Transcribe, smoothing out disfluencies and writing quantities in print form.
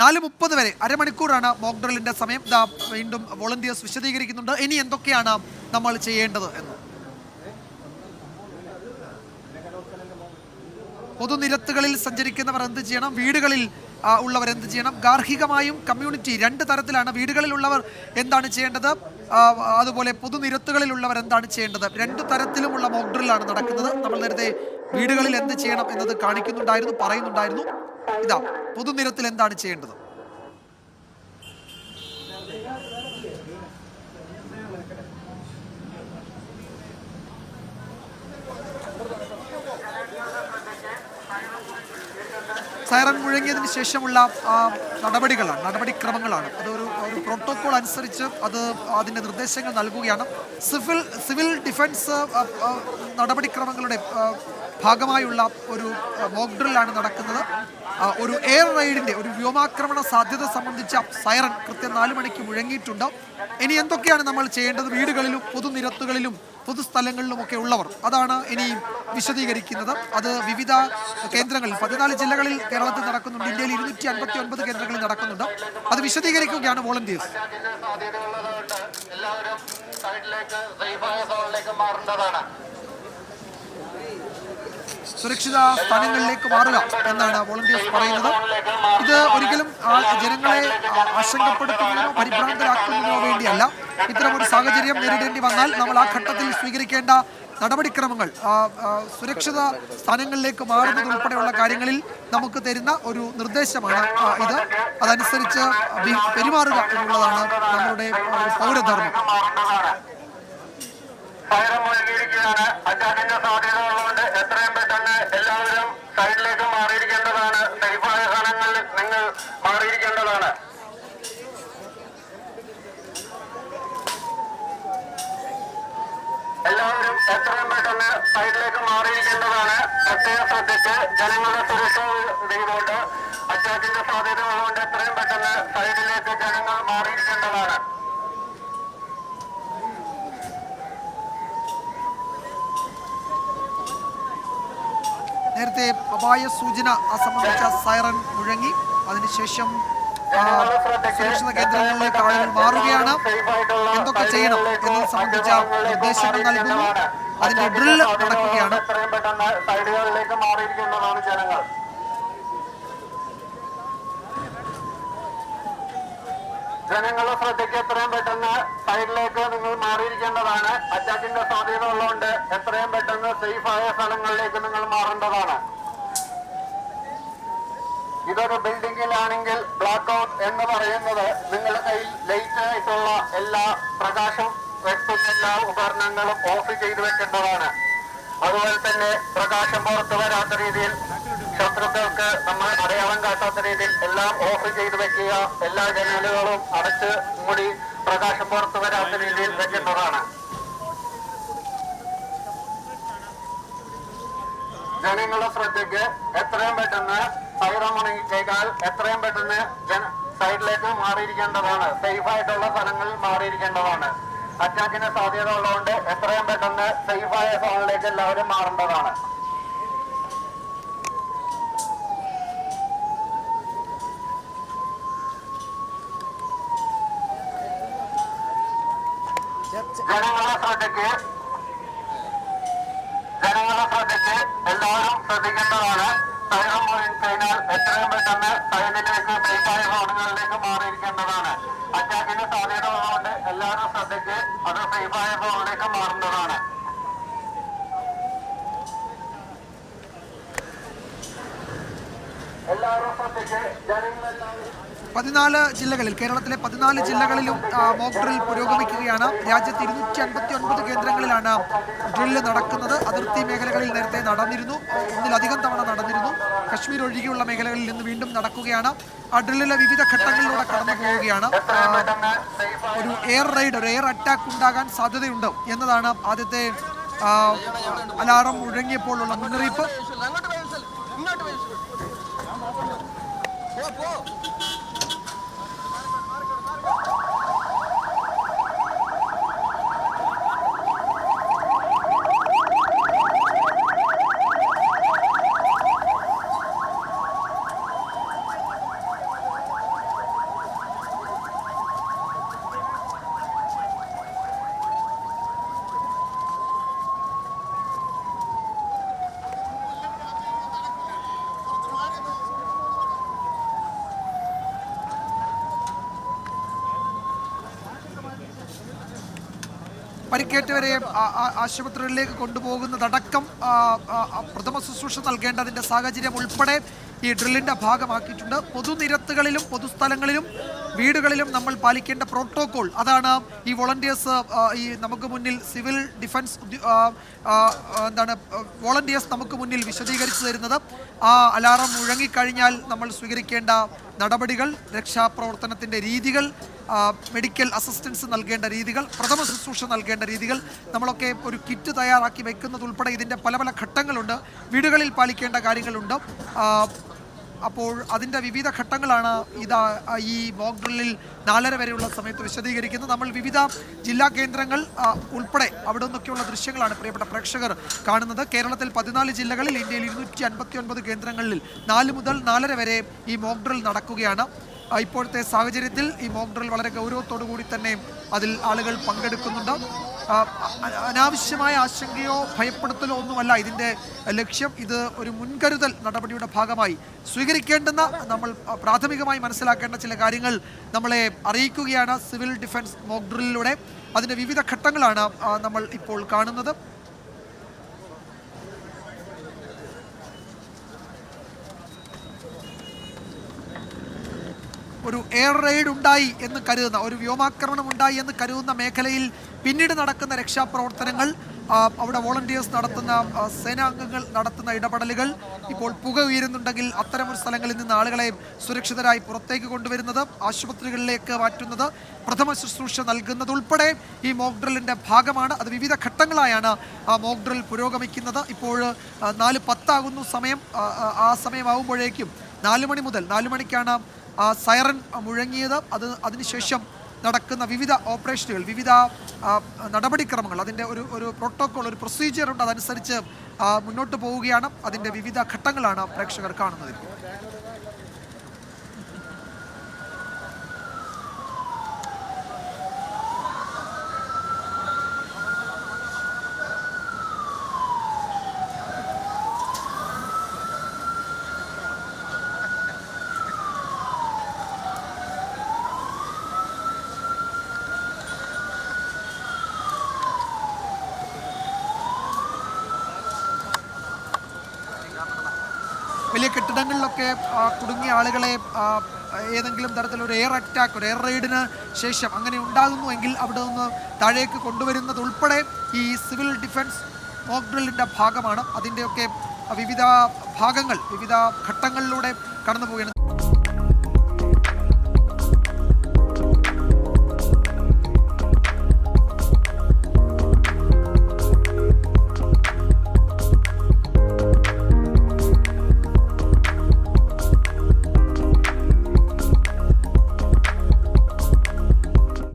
4:30 വരെ അരമണിക്കൂറാണ് മോക്ക് ഡ്രില്ലിന്റെ സമയം. വീണ്ടും വോളണ്ടിയേഴ്സ് വിശദീകരിക്കുന്നുണ്ട് ഇനി എന്തൊക്കെയാണ് നമ്മൾ ചെയ്യേണ്ടത് എന്ന്. പൊതുനിരത്തുകളിൽ സഞ്ചരിക്കുന്നവർ എന്ത് ചെയ്യണം, വീടുകളിൽ ഉള്ളവർ എന്ത് ചെയ്യണം, ഗാർഹികമായും കമ്മ്യൂണിറ്റി രണ്ട് തരത്തിലാണ്. വീടുകളിലുള്ളവർ എന്താണ് ചെയ്യേണ്ടത്, അതുപോലെ പൊതുനിരത്തുകളിലുള്ളവർ എന്താണ് ചെയ്യേണ്ടത്, രണ്ടു തരത്തിലുമുള്ള മോക്ക് ഡ്രില്ലാണ് നടക്കുന്നത്. നമ്മൾ നേരത്തെ വീടുകളിൽ എന്ത് ചെയ്യണം എന്നത് പറയുന്നുണ്ടായിരുന്നു. ഇതാ പൊതുനിരത്തിൽ എന്താണ് ചെയ്യേണ്ടത്. സൈറൺ മുഴങ്ങിയതിന് ശേഷമുള്ള നടപടിക്രമങ്ങളാണ്. അതൊരു പ്രോട്ടോകോൾ അനുസരിച്ച് അതിൻ്റെ നിർദ്ദേശങ്ങൾ നൽകുകയാണ്. സിവിൽ ഡിഫൻസ് നടപടിക്രമങ്ങളുടെ ഭാഗമായുള്ള ഒരു മോക്ക് ഡ്രില്ലാണ് നടക്കുന്നത്. ഒരു എയർ റെയ്ഡിൻ്റെ ഒരു വ്യോമാക്രമണ സാധ്യത സംബന്ധിച്ച സൈറൺ കൃത്യം 4 മണിക്ക് മുഴങ്ങിയിട്ടുണ്ട്. ഇനി എന്തൊക്കെയാണ് നമ്മൾ ചെയ്യേണ്ടത്, വീടുകളിലും പൊതുനിരത്തുകളിലും പൊതുസ്ഥലങ്ങളിലുമൊക്കെ ഉള്ളവർ, അതാണ് ഇനി വിശദീകരിക്കുന്നത്. അത് വിവിധ കേന്ദ്രങ്ങളിൽ 14 ജില്ലകളിൽ കേരളത്തിൽ നടക്കുന്നുണ്ട്. ഇന്ത്യയിൽ 259 കേന്ദ്രങ്ങളിൽ നടക്കുന്നുണ്ട്. അത് വിശദീകരിക്കുകയാണ് വോളണ്ടിയേഴ്സ്. സുരക്ഷിത സ്ഥാനങ്ങളിലേക്ക് മാറുക എന്നാണ് വോളണ്ടിയേഴ്സ് പറയുന്നത്. ഇത് ഒരിക്കലും ജനങ്ങളെ ആശങ്കപ്പെടുത്തുന്നതിനോ പരിഭ്രാന്തരാക്കുന്നതിനോ വേണ്ടിയല്ല. ഇത്തരമൊരു സാഹചര്യം നേരിടേണ്ടി വന്നാൽ നമ്മൾ ആ ഘട്ടത്തിൽ സ്വീകരിക്കേണ്ട നടപടിക്രമങ്ങൾ, സുരക്ഷിത സ്ഥാനങ്ങളിലേക്ക് മാറുന്നത് ഉൾപ്പെടെയുള്ള കാര്യങ്ങളിൽ നമുക്ക് തരുന്ന ഒരു നിർദ്ദേശമാണ് ഇത്. അതനുസരിച്ച് പെരുമാറുക എന്നുള്ളതാണ് നമ്മളുടെ പൗരധർമ്മം. അറ്റാക്കിന്റെ സാധ്യത ഉള്ളതുകൊണ്ട് എത്രയും പെട്ടെന്ന് എല്ലാവരും സൈഡിലേക്ക് മാറിയിരിക്കേണ്ടതാണ്. സേഫായ സ്ഥലങ്ങളിൽ നിങ്ങൾ മാറിയിരിക്കേണ്ടതാണ്. എല്ലാവരും എത്രയും പെട്ടെന്ന് സൈഡിലേക്ക് മാറിയിരിക്കേണ്ടതാണ്. പ്രത്യേകം ശ്രദ്ധിച്ച് ജനങ്ങളുടെ സുരക്ഷ ചെയ്തുകൊണ്ട് അറ്റാക്കിന്റെ സാധ്യത ഉള്ളതുകൊണ്ട് എത്രയും പെട്ടെന്ന് സൈഡിലേക്ക് ജനങ്ങൾ മാറിയിരിക്കേണ്ടതാണ്. നേരത്തെ അപായ സൂചന സംബന്ധിച്ച സൈറൺ മുഴങ്ങി. അതിനുശേഷം സുരക്ഷിത കേന്ദ്രങ്ങളിലേക്ക് ആളുകൾ മാറുകയാണ്. എന്തൊക്കെ ചെയ്യണം എന്നത് സംബന്ധിച്ച നിർദ്ദേശങ്ങൾ നൽകുന്നു. അതിന്റെ ഡ്രിൽ നടക്കുകയാണ്. സൈഡുകളിലേക്ക് മാറിയിരിക്കുന്നതാണ് ജനങ്ങൾ. ജനങ്ങളെ ശ്രദ്ധയ്ക്ക് എത്രയും പെട്ടെന്ന് സൈഡിലേക്ക് നിങ്ങൾ മാറിയിരിക്കേണ്ടതാണ്. അറ്റാക്കിന്റെ സാധ്യത ഉള്ളതുകൊണ്ട് എത്രയും പെട്ടെന്ന് സേഫായ സ്ഥലങ്ങളിലേക്ക് നിങ്ങൾ മാറേണ്ടതാണ്. ഇതൊരു ബിൽഡിങ്ങിലാണെങ്കിൽ ബ്ലാക്ക് ഔട്ട് എന്ന് പറയുന്നത് നിങ്ങളുടെ കയ്യിൽ ലൈറ്റ് ആയിട്ടുള്ള എല്ലാ പ്രകാശം വെട്ടുന്ന എല്ലാ ഉപകരണങ്ങളും ഓഫ് ചെയ്തു വെക്കേണ്ടതാണ്. അതുപോലെ തന്നെ പ്രകാശം പുറത്തു വരാത്ത രീതിയിൽ, ശത്രുക്കൾക്ക് നമ്മൾ അടയാളം കാട്ടാത്ത രീതിയിൽ എല്ലാം ഓഫ് ചെയ്ത് വെക്കുക. എല്ലാ ജനലുകളും അടച്ച് മൂടി പ്രകാശം പുറത്തു വരാത്ത രീതിയിൽ വെക്കേണ്ടതാണ്. ജനങ്ങളുടെ ശ്രദ്ധയ്ക്ക് എത്രയും പെട്ടെന്ന് സൈറൺ മുഴങ്ങിക്കഴിഞ്ഞാൽ എത്രയും പെട്ടെന്ന് സൈഡിലേക്ക് മാറിയിരിക്കേണ്ടതാണ്. സേഫായിട്ടുള്ള സ്ഥലങ്ങളിൽ മാറിയിരിക്കേണ്ടതാണ്. അറ്റാക്കിന് സാധ്യത ഉള്ളതുകൊണ്ട് എത്രയും പെട്ടെന്ന് സേഫായ സോണിലേക്ക് എല്ലാവരും മാറേണ്ടതാണ്. ജനങ്ങളെ ശ്രദ്ധയ്ക്ക് എല്ലാവരും ശ്രദ്ധിക്കേണ്ടതാണ്. സൈറൺ മുഴങ്ങിക്കഴിഞ്ഞാൽ എത്രയും പെട്ടെന്ന് സൈഡിലേക്ക് സേഫായ സോണുകളിലേക്ക് മാറിയിരിക്കേണ്ടതാണ്. അറ്റാക്കിന് സാധ്യത ഉള്ളതുകൊണ്ട് എല്ലാവരും ശ്രദ്ധിച്ച് അത് സേഫായ സോണിലേക്ക് മാറുന്നതാണ്. എല്ലാവരും ശ്രദ്ധിച്ച് ജനങ്ങളെല്ലാവരും 14 ജില്ലകളിൽ, കേരളത്തിലെ 14 ജില്ലകളിലും മോക്ക് ഡ്രിൽ പുരോഗമിക്കുകയാണ്. രാജ്യത്ത് 259 കേന്ദ്രങ്ങളിലാണ് ഡ്രില്ല് നടക്കുന്നത്. അതിർത്തി മേഖലകളിൽ നേരത്തെ നടന്നിരുന്നു, ഒന്നിലധികം തവണ നടന്നിരുന്നു. കശ്മീർ ഒഴികെയുള്ള മേഖലകളിൽ നിന്ന് വീണ്ടും നടക്കുകയാണ്. ആ ഡ്രില്ലിലെ വിവിധ ഘട്ടങ്ങളിലൂടെ കടന്നു പോവുകയാണ്. ഒരു എയർ റെയ്ഡ്, ഒരു എയർ അറ്റാക്ക് ഉണ്ടാകാൻ സാധ്യതയുണ്ട് എന്നതാണ് ആദ്യത്തെ അലാറം മുഴങ്ങിയപ്പോഴുള്ള മുന്നറിയിപ്പ്. പരിക്കേറ്റവരെ ആശുപത്രികളിലേക്ക് കൊണ്ടുപോകുന്നതടക്കം പ്രഥമ ശുശ്രൂഷ നൽകേണ്ടതിൻ്റെ സാഹചര്യം ഉൾപ്പെടെ ഈ ഡ്രില്ലിൻ്റെ ഭാഗമാക്കിയിട്ടുണ്ട്. പൊതുനിരത്തുകളിലും പൊതുസ്ഥലങ്ങളിലും വീടുകളിലും നമ്മൾ പാലിക്കേണ്ട പ്രോട്ടോകോൾ അതാണ് ഈ വോളണ്ടിയേഴ്സ് ഈ നമുക്ക് മുന്നിൽ സിവിൽ ഡിഫൻസ് വോളണ്ടിയേഴ്സ് നമുക്ക് മുന്നിൽ വിശദീകരിച്ചു തരുന്നത്. ആ അലാറം മുഴങ്ങിക്കഴിഞ്ഞാൽ നമ്മൾ സ്വീകരിക്കേണ്ട നടപടികൾ, രക്ഷാപ്രവർത്തനത്തിൻ്റെ രീതികൾ, മെഡിക്കൽ അസിസ്റ്റൻസ് നൽകേണ്ട രീതികൾ, പ്രഥമ ശുശ്രൂഷ നൽകേണ്ട രീതികൾ, നമ്മളൊക്കെ ഒരു കിറ്റ് തയ്യാറാക്കി വെക്കുന്നതുൾപ്പെടെ ഇതിൻ്റെ പല പല ഘട്ടങ്ങളുണ്ട്. വീടുകളിൽ പാലിക്കേണ്ട കാര്യങ്ങളുണ്ട്. അപ്പോൾ അതിൻ്റെ വിവിധ ഘട്ടങ്ങളാണ് ഈ മോക്ക് ഡ്രില്ലിൽ 4:30 വരെയുള്ള സമയത്ത് വിശദീകരിക്കുന്നത്. നമ്മൾ വിവിധ ജില്ലാ കേന്ദ്രങ്ങൾ ഉൾപ്പെടെ അവിടെ നിന്നൊക്കെയുള്ള ദൃശ്യങ്ങളാണ് പ്രിയപ്പെട്ട പ്രേക്ഷകർ കാണുന്നത്. കേരളത്തിൽ 14 ജില്ലകളിൽ, ഇന്ത്യയിൽ 259 കേന്ദ്രങ്ങളിൽ 4 മുതൽ 4:30 വരെ ഈ മോക്ക് ഡ്രിൽ നടക്കുകയാണ്. ഇപ്പോഴത്തെ സാഹചര്യത്തിൽ ഈ മോക്ക് ഡ്രിൽ വളരെ ഗൗരവത്തോടു കൂടി തന്നെ അതിൽ ആളുകൾ പങ്കെടുക്കുന്നുണ്ട്. അനാവശ്യമായ ആശങ്കയോ ഭയപ്പെടുത്തലോ ഒന്നുമല്ല ഇതിൻ്റെ ലക്ഷ്യം. ഇത് ഒരു മുൻകരുതൽ നടപടിയുടെ ഭാഗമായി സ്വീകരിക്കേണ്ടുന്ന, നമ്മൾ പ്രാഥമികമായി മനസ്സിലാക്കേണ്ട ചില കാര്യങ്ങൾ നമ്മളെ അറിയിക്കുകയാണ് സിവിൽ ഡിഫൻസ് മോക്ക് ഡ്രില്ലിലൂടെ. അതിൻ്റെ വിവിധ ഘട്ടങ്ങളാണ് നമ്മൾ ഇപ്പോൾ കാണുന്നത്. ഒരു എയർ റെയ്ഡ് ഉണ്ടായി എന്ന് കരുതുന്ന, ഒരു വ്യോമാക്രമണം ഉണ്ടായി എന്ന് കരുതുന്ന മേഖലയിൽ പിന്നീട് നടക്കുന്ന രക്ഷാപ്രവർത്തനങ്ങൾ, അവിടെ വോളണ്ടിയേഴ്സ് നടത്തുന്ന, സേനാംഗങ്ങൾ നടത്തുന്ന ഇടപെടലുകൾ, ഇപ്പോൾ പുക ഉയരുന്നുണ്ടെങ്കിൽ അത്തരമൊരു സ്ഥലങ്ങളിൽ നിന്ന് ആളുകളെ സുരക്ഷിതരായി പുറത്തേക്ക് കൊണ്ടുവരുന്നത്, ആശുപത്രികളിലേക്ക് മാറ്റുന്നത്, പ്രഥമ ശുശ്രൂഷ നൽകുന്നത് ഉൾപ്പെടെ ഈ മോക്ക് ഡ്രില്ലിൻ്റെ ഭാഗമാണ്. അത് വിവിധ ഘട്ടങ്ങളായാണ് ആ മോക്ക് ഡ്രിൽ പുരോഗമിക്കുന്നത്. ഇപ്പോൾ 4:10 ആകുന്നു സമയം. ആ സമയമാകുമ്പോഴേക്കും 4 മണി മുതൽ 4 മണിക്കാണ് സൈറൻ മുഴങ്ങിയത്. അതിനുശേഷം നടക്കുന്ന വിവിധ ഓപ്പറേഷനുകൾ, വിവിധ നടപടിക്രമങ്ങൾ, അതിൻ്റെ ഒരു പ്രോട്ടോകോൾ, ഒരു പ്രൊസീജിയർ ഉണ്ട്. അതനുസരിച്ച് മുന്നോട്ട് പോവുകയാണ്. അതിൻ്റെ വിവിധ ഘട്ടങ്ങളാണ് പ്രേക്ഷകർ കാണുന്നത്. വലിയ കെട്ടിടങ്ങളിലൊക്കെ കുടുങ്ങിയ ആളുകളെ ഏതെങ്കിലും തരത്തിലൊരു എയർ അറ്റാക്ക്, ഒരു എയർ റെയ്ഡിന് ശേഷം അങ്ങനെ ഉണ്ടാകുന്നുവെങ്കിൽ അവിടെ നിന്ന് താഴേക്ക് കൊണ്ടുവരുന്നത് ഉൾപ്പെടെ ഈ സിവിൽ ഡിഫൻസ് മോക്ക് ഡ്രില്ലിൻ്റെ ഭാഗമാണ്. അതിൻ്റെയൊക്കെ വിവിധ ഭാഗങ്ങൾ, വിവിധ ഘട്ടങ്ങളിലൂടെ കടന്നു പോവുകയാണ്.